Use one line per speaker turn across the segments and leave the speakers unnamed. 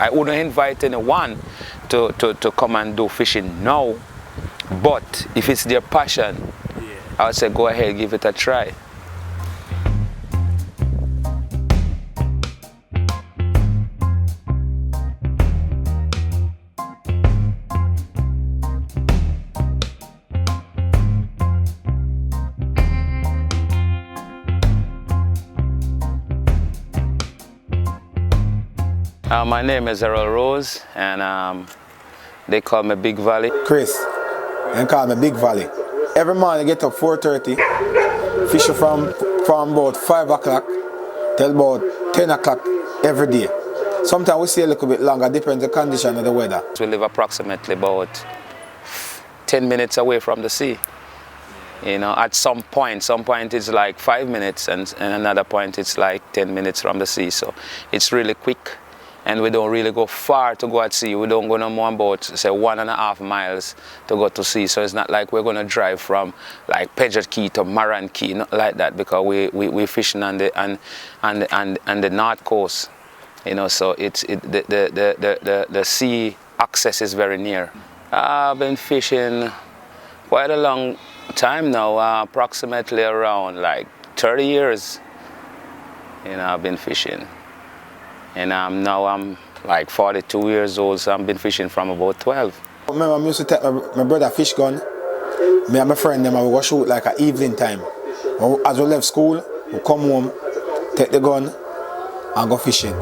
I wouldn't invite anyone to come and do fishing now, but if it's their passion, I would say go ahead, give it a try. My name is Errol Rose, and they call me Big Valley.
Chris, and call me Big Valley. Every morning I get up 4:30, fish from about 5 o'clock till about 10 o'clock every day. Sometimes we stay a little bit longer, depends on the condition of the weather.
We live approximately about 10 minutes away from the sea. You know, at some point it's like 5 minutes, and another point it's like 10 minutes from the sea. So it's really quick. And we don't really go far to go at sea. We don't go no more about, say, 1.5 miles to go to sea. So it's not like we're going to drive from like Pedro Key to Maran Key, not like that, because we fishing on the north coast. You know, so the sea access is very near. I've been fishing quite a long time now, approximately around like 30 years. You know, I've been fishing. And now I'm like 42 years old, so I've been fishing from about 12.
I remember I used to take my brother fish gun. Me and my friend them, I would go shoot like at evening time. As we left school, we come home, take the gun and go fishing.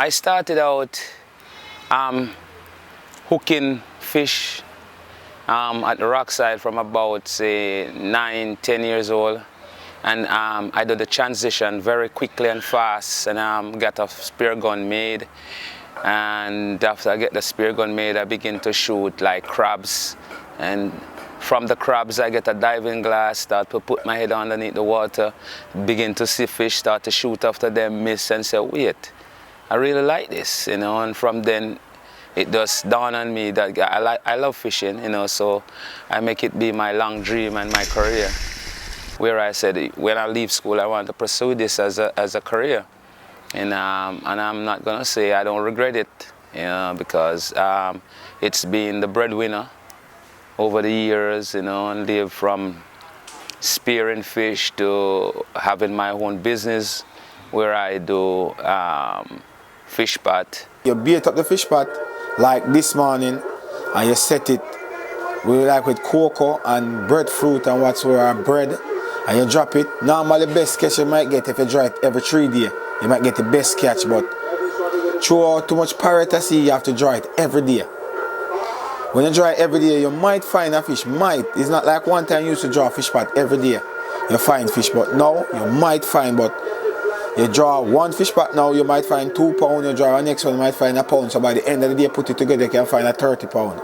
I started out hooking fish at the rockside from about, say, 9-10 years old. And I did the transition very quickly and fast, and got a spear gun made. And after I get the spear gun made, I begin to shoot like crabs. And from the crabs, I get a diving glass, start to put my head underneath the water, begin to see fish, start to shoot after them, miss, and say, wait, I really like this, you know. And from then, it just dawned on me that I love fishing, you know, so I make it be my long dream and my career. Where I said, when I leave school, I want to pursue this as a career. And I'm not gonna say I don't regret it, you know, because it's been the breadwinner over the years, you know, and live from spearing fish to having my own business where I do fish pot.
You bait up the fish pot like this morning, and you set it with cocoa and breadfruit and whatsoever, bread, and you drop it. Normally the best catch you might get if you dry it every 3 days. You might get the best catch, but throughout too much pirate at sea, you have to dry it every day. When you dry it every day, you might find a fish. It's not like one time you used to draw a fish pot every day. You find fish, but now you might find, but you draw one fish pot now, you might find 2 pounds, you draw the next one, you might find 1 pound. So by the end of the day, put it together, you can find a 30 pound.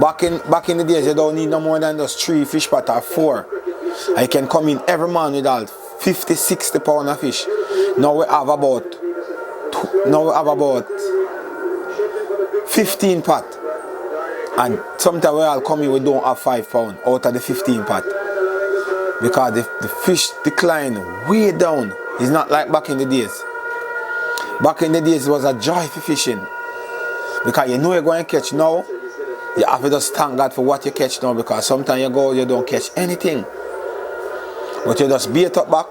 Back in the days, you don't need no more than just 3 fish pot or 4. And you can come in every man with all 50, 60 pound of fish. Now we have about 15 pot. And sometimes we all come in, we don't have 5 pound out of the 15 pot. Because the fish decline way down. It's not like back in the days. Back in the days, it was a joy for fishing. Because you know you're going to catch now. You have to just thank God for what you catch now, because sometimes you go, you don't catch anything. But you just bait up back,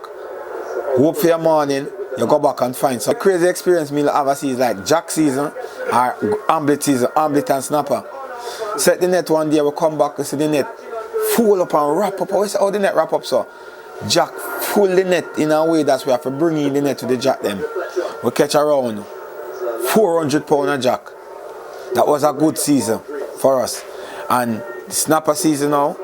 hope for your morning, you go back and find some crazy experience me have a season like jack season or amblet season, amblet and snapper. Set the net one day, we come back, we see the net full up and wrap up. We say, how the net wrap up so? Jack full the net in a way that we have to bring in the net to the jack them. We catch around 400 pound of jack. That was a good season for us. And the snapper season now,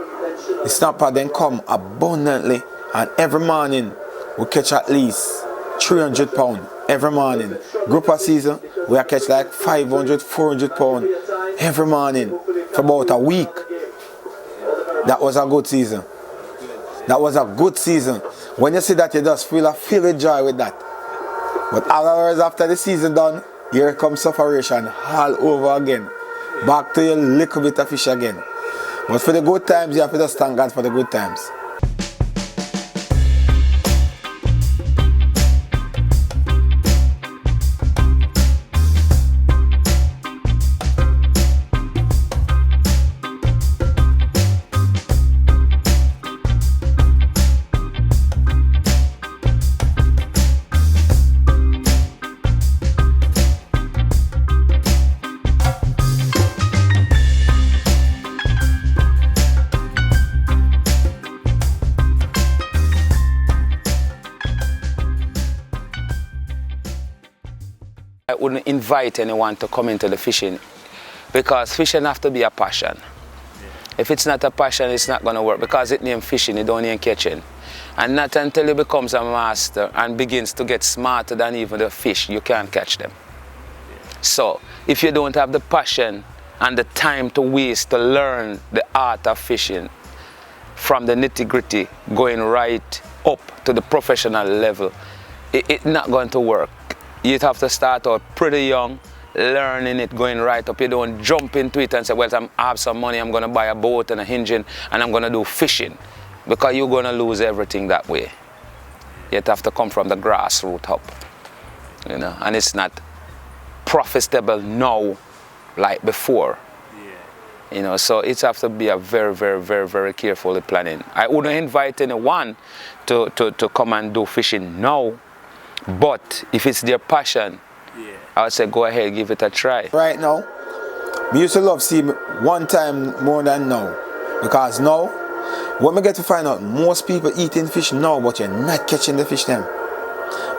the snapper then come abundantly, and every morning we catch at least 300 pound every morning. Grouper season, we catch like 500, 400 pound every morning for about a week. That was a good season. That was a good season. When you see that, you just feel with joy with that. But hours after the season done, here comes separation all over again. Back to your little bit of fish again. But for the good times, you have to just thank God for the good times.
I wouldn't invite anyone to come into the fishing, because fishing have to be a passion. If it's not a passion, it's not going to work, because it named fishing, it don't name catching. And not until you becomes a master and begins to get smarter than even the fish, you can't catch them. So if you don't have the passion and the time to waste to learn the art of fishing from the nitty-gritty going right up to the professional level, it's not going to work. You'd have to start out pretty young, learning it, going right up. You don't jump into it and say, well, I have some money, I'm going to buy a boat and a engine and I'm going to do fishing, because you're going to lose everything that way. You'd have to come from the grassroots up, you know, and it's not profitable now like before. You know, so it has to be a very, very, very, very carefully planning. I wouldn't invite anyone to come and do fishing now. But if it's their passion, I would say go ahead, give it a try.
Right now, we used to love see one time more than now. Because now, when we get to find out, most people eating fish now, but you're not catching the fish them.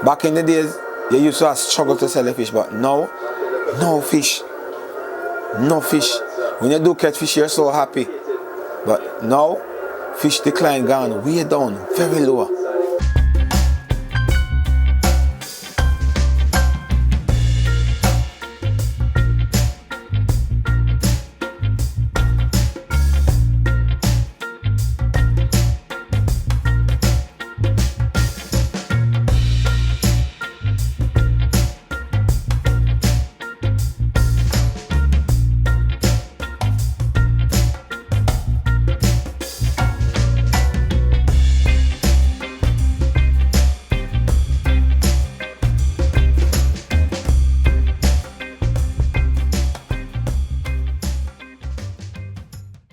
Back in the days, you used to have struggle to sell the fish, but now, no fish. No fish. When you do catch fish, you're so happy. But now, fish decline gone way down, very low.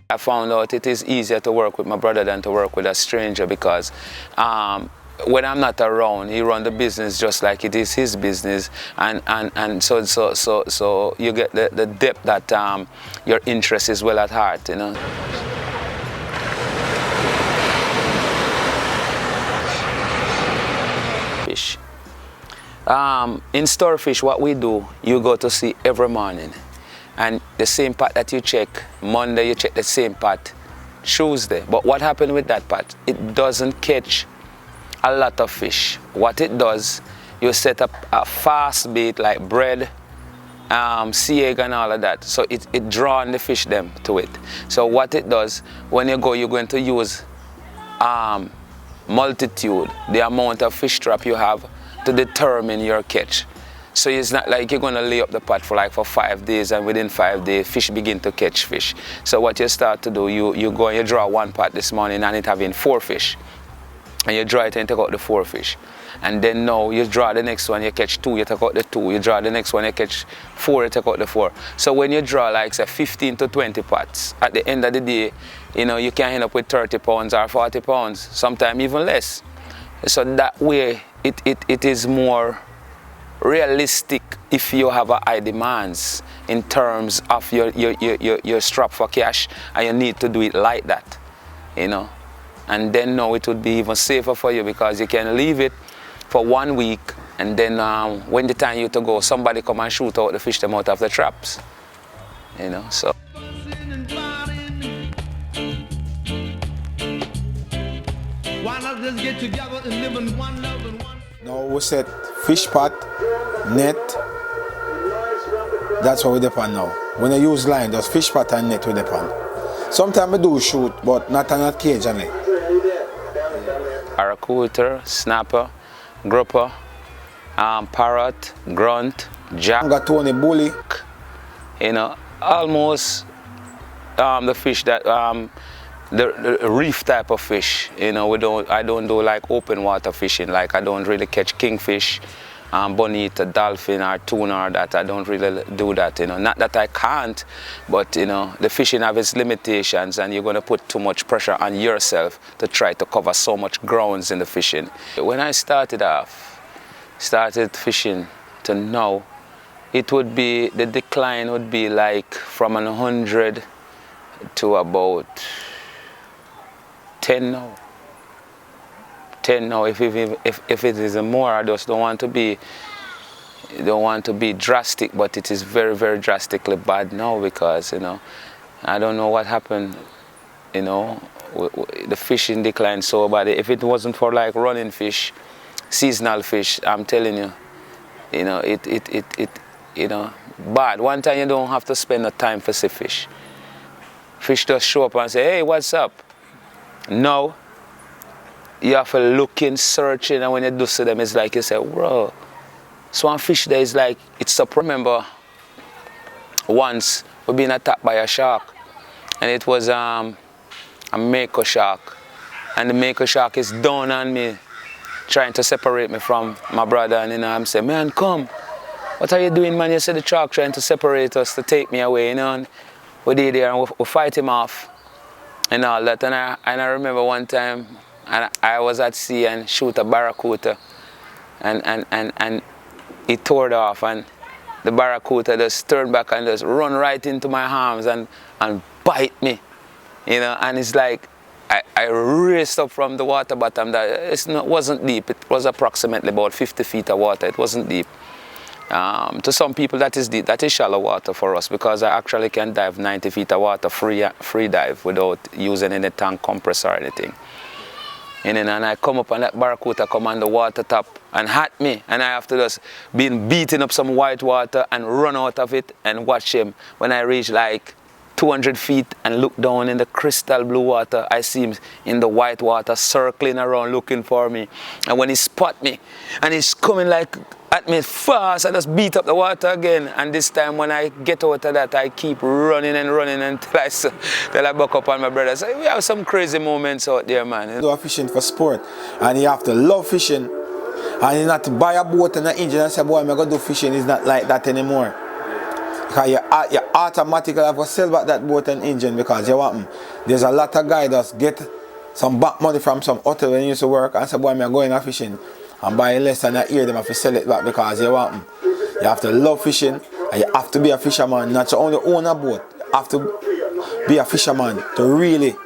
I found out it is easier to work with my brother than to work with a stranger, because when I'm not around, he runs the business just like it is his business, and so you get the depth that your interest is well at heart, you know. Fish. In storefish, what we do, you go to sea every morning. And the same pot that you check Monday, you check the same pot Tuesday. But what happened with that pot? It doesn't catch a lot of fish. What it does, you set up a fast bait like bread sea egg and all of that. So it draws the fish them to it. So what it does, when you go, you're going to use multitude, the amount of fish trap you have to determine your catch. So it's not like you're going to lay up the pot for 5 days and within 5 days fish begin to catch fish. So what you start to do, you go and you draw one pot this morning and it having 4 fish. And you draw it and take out the 4 fish. And then now you draw the next one, you catch 2, you take out the 2. You draw the next one, you catch 4, you take out the 4. So when you draw like say 15 to 20 pots, at the end of the day, you know, you can end up with 30 pounds or 40 pounds, sometimes even less. So that way it is more realistic if you have a high demands in terms of your strap for cash, and you need to do it like that, you know. And then now it would be even safer for you because you can leave it for 1 week, and then when the time you to go, somebody come and shoot out the fish them out of the traps, you know. So
why not just get together and live in one love and one.
Now we set fish pot, net. That's what we depend now. When I use line, just fish pot and net we depend. Sometimes I do shoot, but not occasionally.
Paracuter, snapper, grouper, parrot, grunt, jack,
Tony bully.
you know, almost the fish that the reef type of fish. You know, I don't do like open water fishing. Like I don't really catch kingfish, bonita, dolphin, or tuna, or that. I don't really do that. You know, not that I can't, but you know, the fishing has its limitations, and you're going to put too much pressure on yourself to try to cover so much grounds in the fishing. When I started fishing to now, the decline would be like from 100 to about 10 now. 10 now. If it is more, I just don't want to be drastic, but it is very, very drastically bad now because, you know, I don't know what happened, you know, the fishing declined so bad. If it wasn't for like running fish, seasonal fish, I'm telling you, you know, you know, bad. One time you don't have to spend no time for see fish. Fish just show up and say, hey, what's up? No. You have to look in, searching, and when you do see them, it's like you say, bro, swan fish there is like, it's up. Remember, once we being attacked by a shark, and it was a mako shark, and the mako shark is down on me, trying to separate me from my brother, and you know, I'm saying, man, come, what are you doing, man? You see the shark trying to separate us, to take me away, you know, and we did there, and we fight him off, and all that, and I remember one time, and I was at sea and shoot a barracuda, and it tore it off, and the barracuda just turned back and just run right into my arms and bite me, you know, and it's like I raced up from the water bottom. That wasn't deep. It was approximately about 50 feet of water. It wasn't deep. To some people that is deep. That is shallow water for us because I actually can dive 90 feet of water free dive without using any tank compressor or anything. And then I come up and that barracuda come on the water top and hat me, and I have to just been beating up some white water and run out of it and watch him. When I reach like 200 feet and look down in the crystal blue water, I see him in the white water circling around looking for me. And when he spot me and he's coming like at me fast, I just beat up the water again. And this time when I get out of that, I keep running and running until I buck up on my brother. So we have some crazy moments out there, man.
You do fishing for sport, and you have to love fishing, and you not to buy a boat and an engine and say, boy, I'm going to do fishing. It's not like that anymore. Because you automatically have to sell back that boat and engine because you want them. There's a lot of guys that get some back money from some hotel when you used to work and say, boy, I'm going fishing. And buy less and you hear them have to sell it back because you want them. You have to love fishing and you have to be a fisherman. Not to only own a boat, you have to be a fisherman to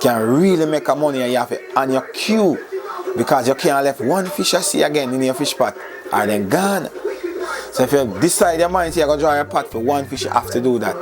can really make a money, and you have to on your queue because you can't left one fish I see again in your fish pot or then gone. So if you decide your mind, you're going to draw your pot for one fish, you have to do that.